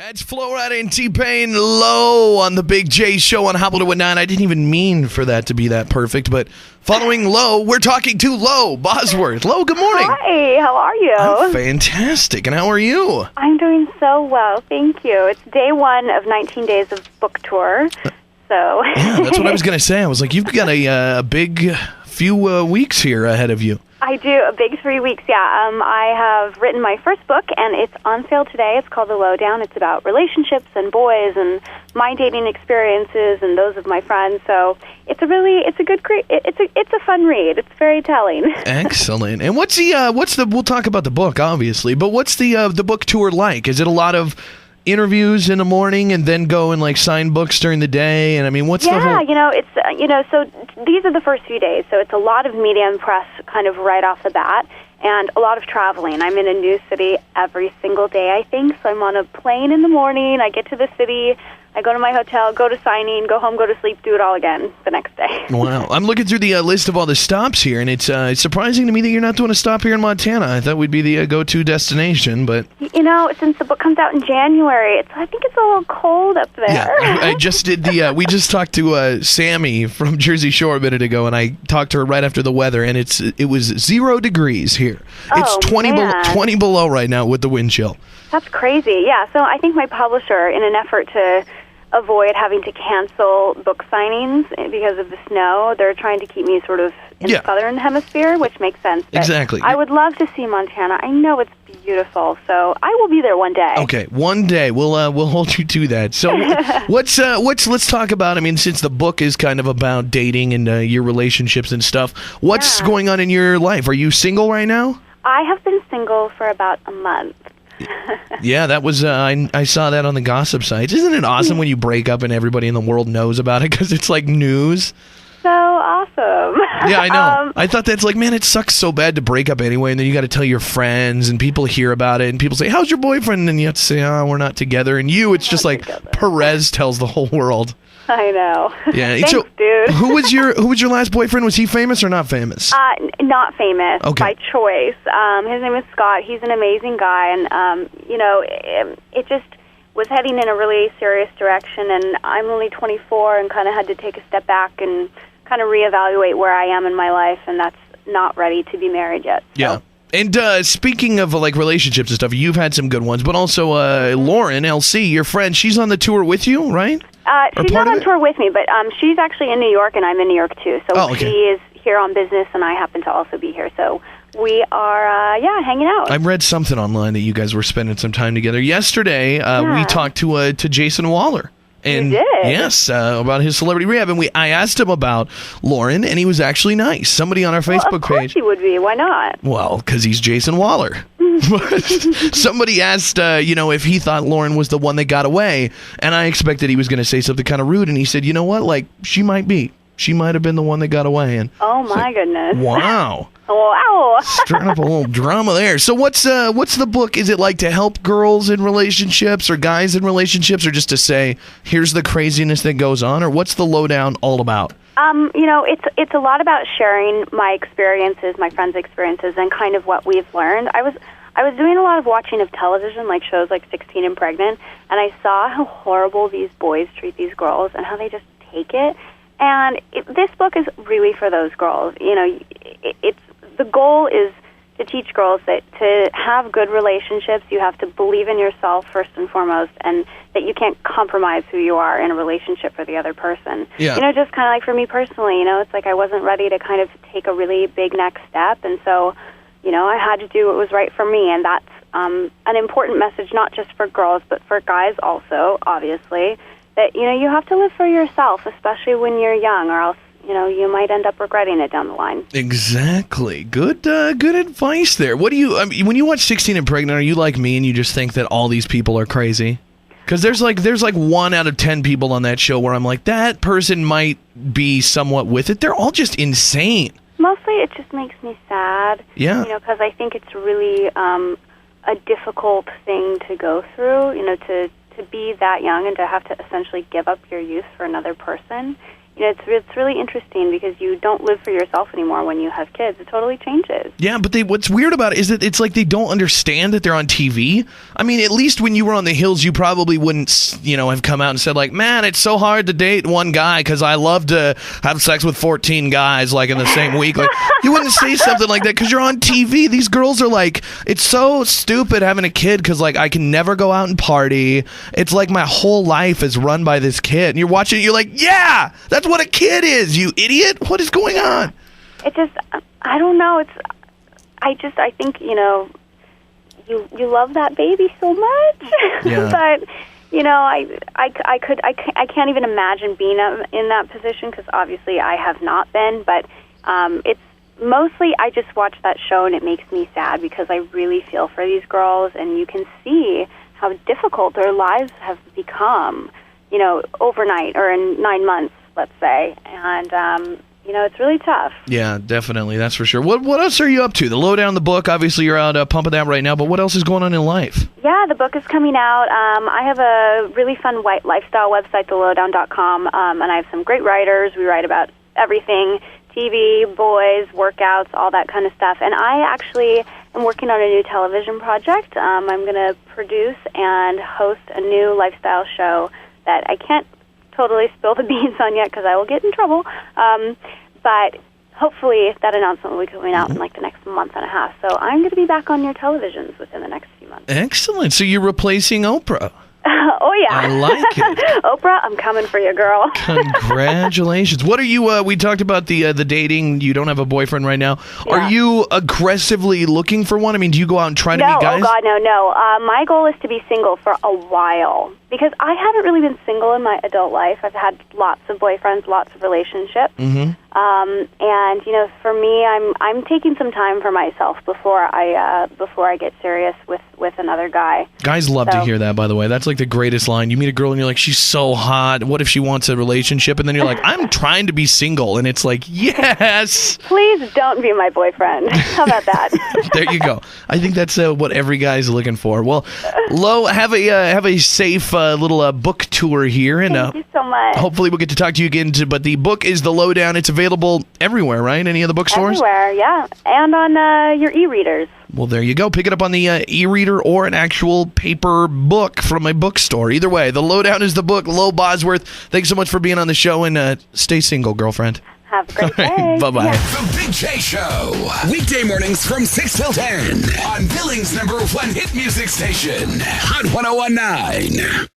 That's Flo Rida and T-Pain, Low on the Big J Show on Hobble to a 9. I didn't even mean for that to be that perfect, but following Low, we're talking to Low Bosworth. Low, good morning. Hi, how are you? I'm fantastic, and how are you? I'm doing so well, thank you. It's day 1 of 19 days of book tour, so... Yeah, that's what I was going to say. I was like, you've got a big few weeks here ahead of you. I do, a big 3 weeks, yeah. I have written my first book, and it's on sale today. It's called The Lowdown. It's about relationships and boys and my dating experiences and those of my friends. So it's a fun read. It's very telling. Excellent. And what's the we'll talk about the book obviously, but what's the book tour like? Is it a lot of interviews in the morning and then go and like sign books during the day? And I mean, what's the whole... so these are the first few days. So it's a lot of media and press kind of right off the bat and a lot of traveling. I'm in a new city every single day, I think. So I'm on a plane in the morning. I get to the city. I go to my hotel, go to signing, go home, go to sleep, do it all again the next day. Wow. I'm looking through the list of all the stops here, and it's surprising to me that you're not doing a stop here in Montana. I thought we'd be the go-to destination, but... You know, since the book comes out in January, I think it's a little cold up there. Yeah, I just did we just talked to Sammy from Jersey Shore a minute ago, and I talked to her right after the weather, and it was 0 degrees here. It's 20 below right now with the wind chill. That's crazy, yeah. So I think my publisher, in an effort to avoid having to cancel book signings because of the snow, they're trying to keep me sort of in the southern hemisphere, which makes sense. But exactly. I would love to see Montana. I know it's beautiful, so I will be there one day. Okay, one day we'll hold you to that. So let's talk about, I mean, since the book is kind of about dating and your relationships and stuff, what's going on in your life? Are you single right now? I have been single for about a month. Yeah, that was I saw that on the gossip sites. Isn't it awesome when you break up and everybody in the world knows about it because it's like news? So awesome. Yeah, I know. I thought that's like, man, it sucks so bad to break up anyway, and then you got to tell your friends, and people hear about it, and people say, "How's your boyfriend?" And you have to say, "Oh, we're not together." And it's just like Perez tells the whole world. I know. Yeah. Thanks, dude. Who was your last boyfriend? Was he famous or not famous? Not famous. Okay. By choice. His name is Scott. He's an amazing guy, and it just was heading in a really serious direction. And I'm only 24, and kind of had to take a step back and kind of reevaluate where I am in my life, and that's not ready to be married yet. So. Yeah. And speaking of like relationships and stuff, you've had some good ones, but also Lauren, LC, your friend, she's on the tour with you, right? She's not on tour with me, but she's actually in New York, and I'm in New York too. So she is here on business, and I happen to also be here. So we are, hanging out. I read something online that you guys were spending some time together. Yesterday, we talked to Jason Waller. And you did? Yes, about his celebrity rehab. And I asked him about Lauren, and he was actually nice. Somebody on our Facebook page. Of course he would be. Why not? Well, because he's Jason Waller. Somebody asked, if he thought Lauren was the one that got away, and I expected he was going to say something kind of rude, and he said, you know what, like, she might be. She might have been the one that got away. And oh, my goodness. Wow. Wow. Stirring up a little drama there. So what's the book? Is it like to help girls in relationships or guys in relationships, or just to say, here's the craziness that goes on, or what's the lowdown all about? It's a lot about sharing my experiences, my friends' experiences, and kind of what we've learned. I was doing a lot of watching of television, like shows like 16 and Pregnant, and I saw how horrible these boys treat these girls and how they just take it. And this book is really for those girls. The goal is to teach girls that to have good relationships, you have to believe in yourself first and foremost, and that you can't compromise who you are in a relationship for the other person. Yeah. Just kind of like for me personally, it's like I wasn't ready to kind of take a really big next step, and so, I had to do what was right for me, and that's an important message, not just for girls, but for guys also, obviously, that, you have to live for yourself, especially when you're young, or else, you might end up regretting it down the line. Exactly. Good advice there. What do you, when you watch 16 and Pregnant, are you like me and you just think that all these people are crazy? Because there's like 1 out of 10 people on that show where I'm like, that person might be somewhat with it. They're all just insane. Mostly it just makes me sad. Yeah. Because I think it's really a difficult thing to go through, to be that young and to have to essentially give up your youth for another person. it's really interesting because you don't live for yourself anymore when you have kids. It totally changes. Yeah, but what's weird about it is that it's like they don't understand that they're on TV. I mean, at least when you were on the Hills, you probably wouldn't, have come out and said like, man, it's so hard to date one guy because I love to have sex with 14 guys like in the same week. Like, you wouldn't say something like that because you're on TV. These girls are like, it's so stupid having a kid because like I can never go out and party. It's like my whole life is run by this kid. And you're watching it, you're like, yeah, that's what a kid is, you idiot. What is going on? It just, I don't know. I think, you love that baby so much. Yeah. But, I can't even imagine being in that position because obviously I have not been. But it's mostly I just watch that show and it makes me sad because I really feel for these girls and you can see how difficult their lives have become, overnight or in 9 months, let's say. And, it's really tough. Yeah, definitely. That's for sure. What else are you up to? The Lowdown, the book, obviously you're out pumping that right now, but what else is going on in life? Yeah, the book is coming out. I have a really fun lifestyle website, thelowdown.com, and I have some great writers. We write about everything, TV, boys, workouts, all that kind of stuff. And I actually am working on a new television project. I'm going to produce and host a new lifestyle show that I can't totally spill the beans on yet because I will get in trouble. But hopefully that announcement will be coming out in like the next month and a half. So I'm going to be back on your televisions within the next few months. Excellent. So you're replacing Oprah. Oh, yeah. I like it. Oprah, I'm coming for you, girl. Congratulations. What are you, we talked about the dating. You don't have a boyfriend right now. Yeah. Are you aggressively looking for one? I mean, do you go out and try to meet guys? Oh, God, no. My goal is to be single for a while because I haven't really been single in my adult life. I've had lots of boyfriends, lots of relationships. Mm-hmm. And, for me, I'm taking some time for myself before I get serious with another guy. Guys love to hear that, by the way. That's like the greatest line. You meet a girl and you're like, she's so hot. What if she wants a relationship? And then you're like, I'm trying to be single. And it's like, yes. Please don't be my boyfriend. How about that? There you go. I think that's what every guy's looking for. Well, Lo, have a safe little book tour here. And Thank you so much. hopefully we'll get to talk to you again. But the book is The Lowdown. It's available everywhere, right? Any of the bookstores? Everywhere, yeah. And on your e-readers. Well, there you go. Pick it up on the e-reader or an actual paper book from a bookstore. Either way, The Lowdown is the book. Lo Bosworth, thanks so much for being on the show, and stay single, girlfriend. Have a great day. Bye-bye. Yeah. The Big J Show. Weekday mornings from 6 till 10 on Billings' #1 hit music station, Hot 101.9.